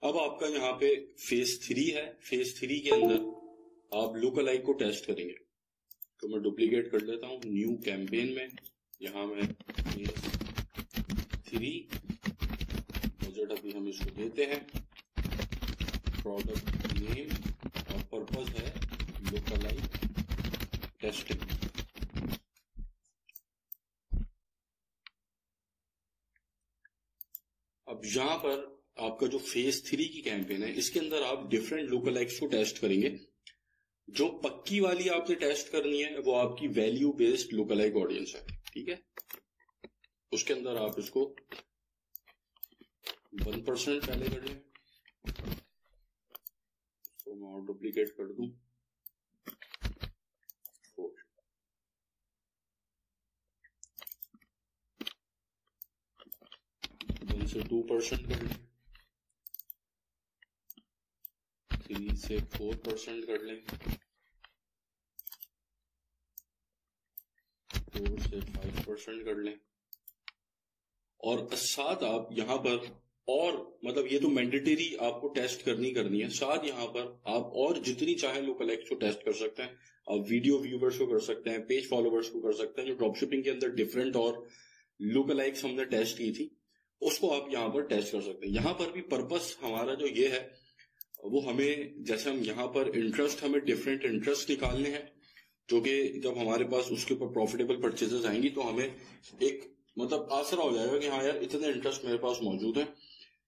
अब आपका यहाँ पे फेज 3 है। फेज 3 के अंदर आप लुक अलाइक को टेस्ट करेंगे। तो मैं डुप्लीकेट कर लेता हूँ न्यू कैंपेन में। यहाँ मैं फेज 3 बजट अभी हम इसको देते हैं, प्रोडक्ट नेम और पर्पस है लुक अलाइक टेस्टिंग। अब यहाँ पर आपका जो फेज 3 की कैंपेन है इसके अंदर आप डिफरेंट लुक अलाइक्स को टेस्ट करेंगे। जो पक्की वाली आपने टेस्ट करनी है वो आपकी value based look alike audience है, ठीक है। उसके अंदर आप इसको 1% पहले कर लें, तो मैं और डुप्लीकेट कर दूं 1 से 2% कर लें, 3 से 4% कर लें, 4 से 5% कर लें। और साथ आप यहां पर और मतलब ये तो मैंडेटरी आपको टेस्ट करनी है। साथ यहाँ पर आप और जितनी चाहे लुक अलाइक्स को टेस्ट कर सकते हैं। आप वीडियो व्यूवर्स को कर सकते हैं, पेज फॉलोवर्स को कर सकते हैं। जो ड्रॉपशिपिंग के अंदर डिफरेंट और लुक अलाइक्स हमने टेस्ट की थी उसको आप यहाँ पर टेस्ट कर सकते हैं। यहाँ पर भी पर्पस हमारा जो ये है वो हमें, जैसे हम यहाँ पर इंटरेस्ट, हमें डिफरेंट इंटरेस्ट निकालने हैं जो कि जब हमारे पास उसके ऊपर प्रॉफिटेबल परचेजेस आएंगी तो हमें एक मतलब आसरा हो जाएगा कि हाँ यार इतने इंटरेस्ट मेरे पास मौजूद है।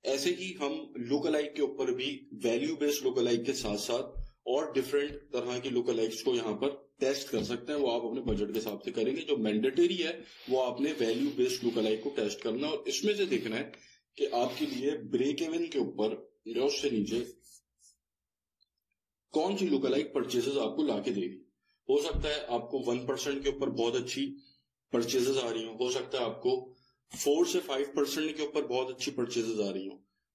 ऐसे ही हम लुक अलाइक के ऊपर भी वैल्यू बेस्ड लुक अलाइक के साथ साथ और डिफरेंट तरह की लुक अलाइक्स को यहाँ पर टेस्ट कर सकते हैं। वो आप अपने बजट के हिसाब से करेंगे। जो मैंडेटरी है वो आपने वैल्यू बेस्ड लुक अलाइक को टेस्ट करना है और इसमें से देखना है कि आपके लिए ब्रेक इवन के ऊपर या उससे नीचे कौन सी लुक अलाइक परचेजेस आपको लाके देगी। हो सकता है आपको 1% के ऊपर बहुत अच्छी परचेजेस आ रही हो सकता है आपको 4 से 5% के ऊपर बहुत अच्छी परचेजेस आ रही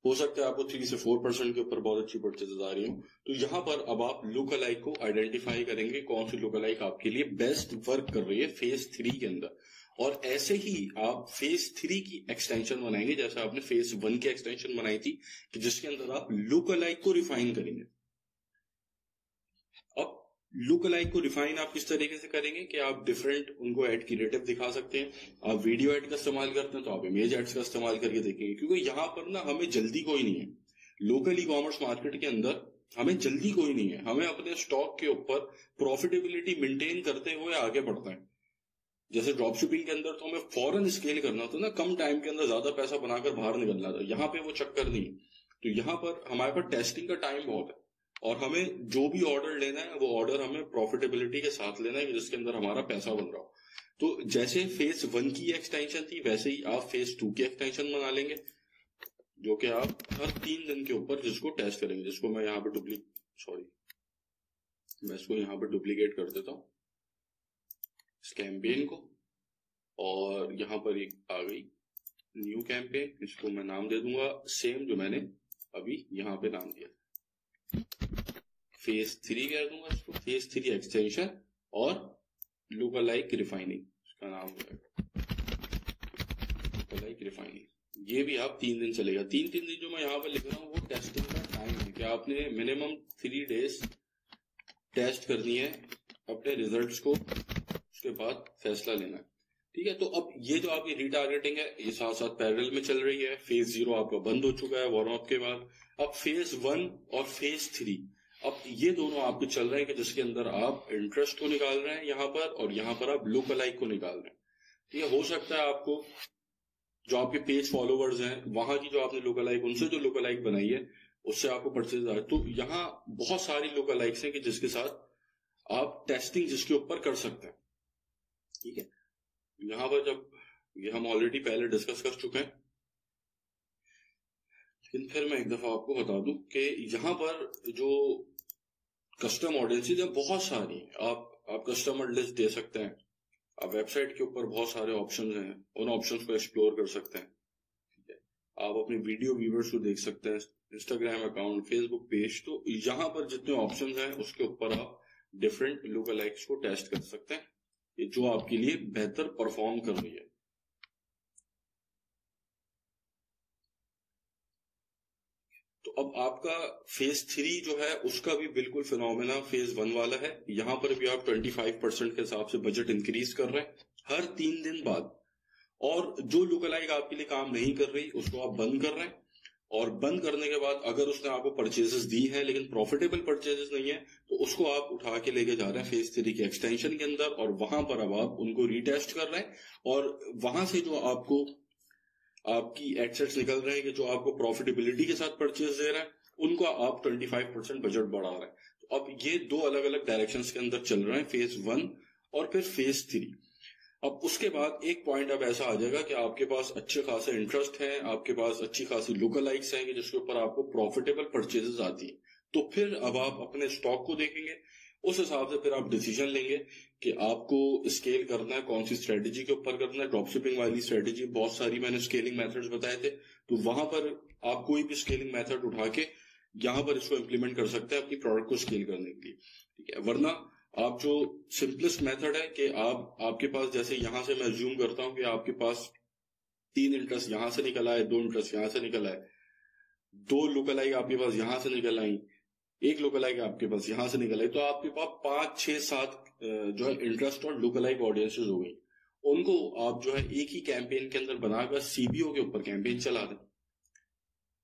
हो सकता है आपको 3 से 4% के ऊपर बहुत अच्छी परचेजेस आ रही हो। तो यहां पर अब आप लुक अलाइक को आइडेंटिफाई करेंगे कौन सी लुक अलाइक आपके लिए बेस्ट वर्क कर रही है फेज 3 के अंदर। और ऐसे ही आप फेज 3 की एक्सटेंशन बनाएंगे जैसे आपने फेज 1 की एक्सटेंशन बनाई थी कि जिसके अंदर आप लुक अलाइक को रिफाइन करेंगे। अब लुक अलाइक को रिफाइन आप किस तरीके से करेंगे कि आप डिफरेंट उनको एड क्रिएटिव दिखा सकते हैं। आप वीडियो एड का इस्तेमाल करते हैं तो आप इमेज एड्स का इस्तेमाल करके देखेंगे, क्योंकि यहां पर ना हमें जल्दी कोई नहीं है। लोकल ई कॉमर्स मार्केट के अंदर हमें जल्दी कोई नहीं है। हमें अपने स्टॉक के ऊपर प्रॉफिटेबिलिटी मेंटेन करते हुए आगे बढ़ना है। जैसे ड्रॉप शिपिंग के अंदर तो हमें फॉरन स्केल करना होता है ना, कम टाइम के अंदर ज्यादा पैसा बनाकर बाहर निकलना था। यहाँ पे वो चक्कर नहीं। तो यहाँ पर हमारे पास टेस्टिंग का टाइम बहुत है और हमें जो भी ऑर्डर लेना है वो ऑर्डर हमें प्रॉफिटेबिलिटी के साथ लेना है जिसके अंदर हमारा पैसा बन रहा हो। तो जैसे फेज 1 की एक्सटेंशन थी वैसे ही आप फेज 2 की एक्सटेंशन बना लेंगे जो कि आप हर 3 दिन के ऊपर जिसको टेस्ट करेंगे। जिसको मैं यहाँ पे मैं इसको यहाँ पर डुप्लीकेट कर देता हूँ इस कैंपेन को। और यहाँ पर एक आ गई न्यू कैंपेन, इसको मैं नाम दे दूंगा सेम जो मैंने अभी यहाँ पे नाम दिया, फेज 3 कह दूंगा इसको, फेज 3 एक्सटेंशन और लुक अलाइक रिफाइनिंग, इसका नाम है लुक अलाइक रिफाइनिंग। ये भी आप 3 दिन चलेगा। 3 दिन जो मैं यहाँ पर लिख रहा हूँ वो टेस्टिंग का टाइम है कि आपने मिनिमम 3 डेज टेस्ट करनी है अपने रिजल्ट्स को, उसके बाद फैसला लेना है, ठीक है। तो अब ये जो आपकी रीटारगेटिंग है ये साथ साथ पैरेलल में चल रही है। फेज 0 आपका बंद हो चुका है वार्म अप के बाद। अब फेज 1 और फेज 3 अब ये दोनों आपके चल रहे हैं कि जिसके अंदर आप इंटरेस्ट को निकाल रहे हैं यहाँ पर और यहाँ पर आप लुक अलाइक को निकाल रहे हैं, ठीक है। हो सकता है आपको जो आपके पेज फॉलोवर्स हैं वहां की जो आपने लुक अलाइक, उनसे जो लुक अलाइक बनाई है उससे आपको परचेज आए। तो यहाँ बहुत सारी लुक अलाइक्स हैं कि जिसके साथ आप टेस्टिंग जिसके ऊपर कर सकते हैं, ठीक है। यहाँ पर जब ये हम ऑलरेडी पहले डिस्कस कर चुके हैं, लेकिन फिर मैं एक दफा आपको बता दूं कि यहाँ पर जो कस्टम ऑडियंसेस है बहुत सारी है। आप कस्टमर लिस्ट दे सकते हैं। आप वेबसाइट के ऊपर बहुत सारे ऑप्शंस हैं, उन ऑप्शंस को एक्सप्लोर कर सकते हैं, ठीक है। आप अपने वीडियो व्यूवर्स को देख सकते हैं, इंस्टाग्राम अकाउंट, फेसबुक पेज। तो यहाँ पर जितने ऑप्शंस हैं उसके ऊपर आप डिफरेंट लुक अलाइक्स को टेस्ट कर सकते हैं जो आपके लिए बेहतर परफॉर्म कर रही है। तो अब आपका फेज 3 जो है उसका भी बिल्कुल फिनोमेना फेज 1 वाला है। यहाँ पर भी आप 25% के हिसाब से बजट इंक्रीज कर रहे हैं हर 3 दिन बाद, और जो लुकलाइक आपके लिए काम नहीं कर रही उसको आप बंद कर रहे हैं। और बंद करने के बाद अगर उसने आपको परचेजेस दी है लेकिन प्रॉफिटेबल परचेजेस नहीं है, तो उसको आप उठा के लेके जा रहे हैं फेज 3 के एक्सटेंशन के अंदर, और वहां पर अब आप उनको रीटेस्ट कर रहे हैं, और वहां से जो आपको आपकी एसेट्स निकल रहे हैं कि जो आपको प्रॉफिटेबिलिटी के साथ परचेज दे रहे हैं, उनको आप 25% बजट बढ़ा रहे हैं। तो अब ये दो अलग अलग डायरेक्शंस के अंदर चल रहे हैं, फेज 1 और फिर फेज 3। अब उसके बाद एक पॉइंट अब ऐसा आ जाएगा कि आपके पास अच्छे खासे इंटरेस्ट है, आपके पास अच्छी खासी लुकलाइक्स हैं कि जिसके ऊपर आपको प्रॉफिटेबल परचेजेस आती है। तो फिर अब आप अपने स्टॉक को देखेंगे, उस हिसाब से फिर आप डिसीजन लेंगे कि आपको स्केल करना है, कौन सी स्ट्रेटेजी के ऊपर करना है। ड्रॉपशिपिंग वाली स्ट्रेटेजी बहुत सारी मैंने स्केलिंग मेथड्स बताए थे, तो वहां पर आप कोई भी स्केलिंग मेथड उठा के यहां पर इसको इम्प्लीमेंट कर सकते हैं अपनी प्रोडक्ट को स्केल करने के लिए, ठीक है। वरना आप जो सिंपलेस्ट मेथड है कि आपके पास, जैसे यहां से मैं अज्यूम करता हूं कि आपके पास 3 इंटरेस्ट यहां से निकल आए, 2 इंटरेस्ट यहां से निकल आए, 2 लुकलाइक आपके पास यहां से निकल आई, 1 लुकलाइक आपके पास यहां से निकल आई, तो आपके पास 5, 6, 7 जो है इंटरेस्ट और लुकलाइक ऑडियंसेस हो गई। उनको आप जो है एक ही कैंपेन के अंदर बनाकर सीबीओ के ऊपर कैंपेन चला दें,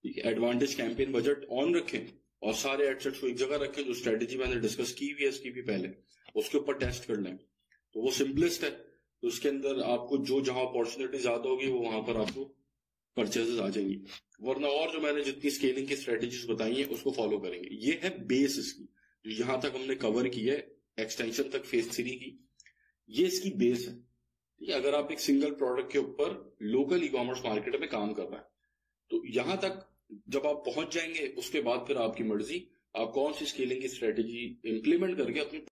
ठीक है। एडवांटेज कैंपेन बजट ऑन रखें और सारे एडसेट्स को एक जगह रखें, जो स्ट्रेटेजी मैंने डिस्कस की हुई है इसकी भी पहले, उसके ऊपर टेस्ट कर लें। तो वो सिंपलेस्ट है, तो उसके अंदर आपको जो जहां अपॉर्चुनिटी ज्यादा होगी वो वहां पर आपको परचेजेस आ जाएंगी। वरना और जो मैंने जितनी स्केलिंग की स्ट्रेटेजीज बताई है उसको फॉलो करेंगे। ये है बेस इसकी, जो यहां तक हमने कवर की है एक्सटेंशन तक फेज 3 की, ये इसकी बेस है, ठीक है। अगर आप एक सिंगल प्रोडक्ट के ऊपर लोकल ई कॉमर्स मार्केट में काम कर रहे हैं, तो यहां तक जब आप पहुंच जाएंगे उसके बाद फिर आपकी मर्जी, आप कौन सी स्केलिंग की स्ट्रेटेजी इंप्लीमेंट करके अपनी